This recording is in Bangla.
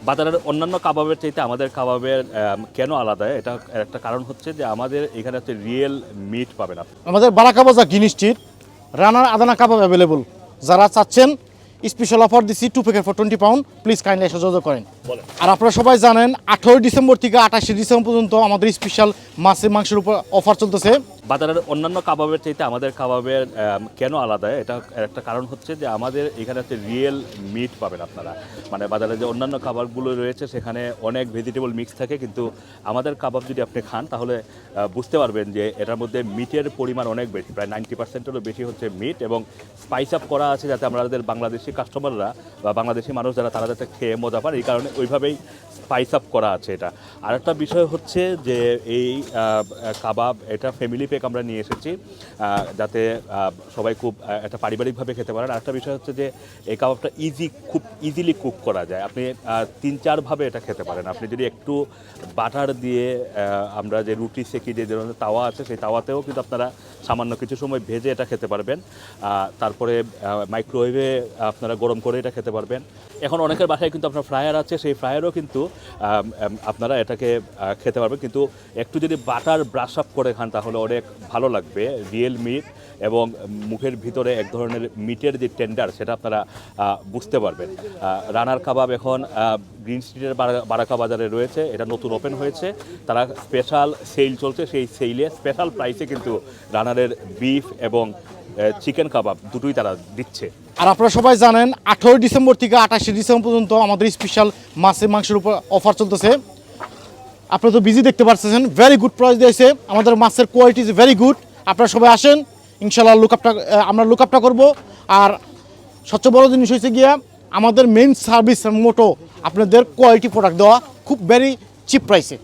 বাজারের অন্যান্য কাবাবের চাইতে আমাদের কাবাবের কেন আলাদা এটা একটা কারণ হচ্ছে যে আমাদের এখানে হচ্ছে রিয়েল মিট পাবেন আপনি। আমাদের বারাকা বাজার গ্রিন স্ট্রিট রানার আদানা কাবাব অ্যাভেলেবল। যারা চাচ্ছেন স্পেশাল অফার দিচ্ছি 2 packet for 20 pound, please kindly এসে যোগাযোগ করেন। আর আপনারা সবাই জানেন 18 ডিসেম্বর থেকে 28 ডিসেম্বর পর্যন্ত আমাদের স্পেশাল মাংসের উপর অফার চলতেছে। বাজারের অন্যান্য কাবাবের চাইতে আমাদের কাবাবের কেন আলাদা এটা একটা কারণ হচ্ছে যে আমাদের এখানে হচ্ছে রিয়েল মিট পাবেন আপনারা। মানে বাজারে যে অন্যান্য কাবাবগুলো রয়েছে সেখানে অনেক ভেজিটেবল মিক্স থাকে, কিন্তু আমাদের কাবাব যদি আপনি খান তাহলে বুঝতে পারবেন যে এটার মধ্যে মিটের পরিমাণ অনেক বেশি, প্রায় 90%-এরও বেশি হচ্ছে মিট, এবং স্পাইস আপ করা আছে যাতে আমাদের বাংলাদেশি কাস্টমাররা বা বাংলাদেশি মানুষ যারা তারা যাতে খেয়ে মজা পান, এই কারণে ওইভাবেই স্পাইস আপ করা আছে এটা। আরেকটা বিষয় হচ্ছে যে এই কাবাব এটা ফ্যামিলি প্যাক আমরা নিয়ে এসেছি যাতে সবাই খুব একটা পারিবারিকভাবে খেতে পারেন। আরেকটা বিষয় হচ্ছে যে এই কাবাবটা খুব ইজিলি কুক করা যায়, আপনি 3-4 ভাবে এটা খেতে পারেন। আপনি যদি একটু বাটার দিয়ে আমরা যে রুটি সেকি যে ধরনের তাওয়া আছে সেই তাওয়াতেও কিন্তু আপনারা সামান্য কিছু সময় ভেজে এটা খেতে পারবেন, তারপরে মাইক্রোওয়েভে আপনারা গরম করে এটা খেতে পারবেন। এখন অনেকের বাসায় কিন্তু আপনার ফ্রায়ার আছে, সেই ফ্রায়ারও কিন্তু আপনারা এটাকে খেতে পারবেন, কিন্তু একটু যদি বাটার ব্রাশ আপ করে খান তাহলে অনেক ভালো লাগবে। রিয়েল মিট এবং মুখের ভিতরে এক ধরনের মিটের যে টেন্ডার সেটা আপনারা বুঝতে পারবেন। রানার কাবাব এখন গ্রিন স্ট্রিটের বারাকা বাজারে রয়েছে, এটা নতুন ওপেন হয়েছে, তারা স্পেশাল সেল চলছে, সেই সেলে স্পেশাল প্রাইসে কিন্তু রানারের বিফ এবং চিকেন কাবাব দুটোই তারা দিচ্ছে। আর আপনারা সবাই জানেন 18 ডিসেম্বর থেকে 28 ডিসেম্বর পর্যন্ত আমাদের স্পেশাল মাংসের উপর অফার চলতেছে। আপনারা তো বিজি দেখতে পাচ্ছেন, ভেরি গুড প্রাইস দিয়েছে, আমাদের মাছের কোয়ালিটি ইজ ভেরি গুড। আপনারা সবাই আসেন, ইনশাল্লাহ আমরা লুক আপটা করবো। আর সবচেয়ে বড় জিনিস হয়েছে গিয়া আমাদের মেইন সার্ভিস মোটো আপনাদের কোয়ালিটি প্রোডাক্ট দেওয়া খুব ভেরি চিপ প্রাইসে।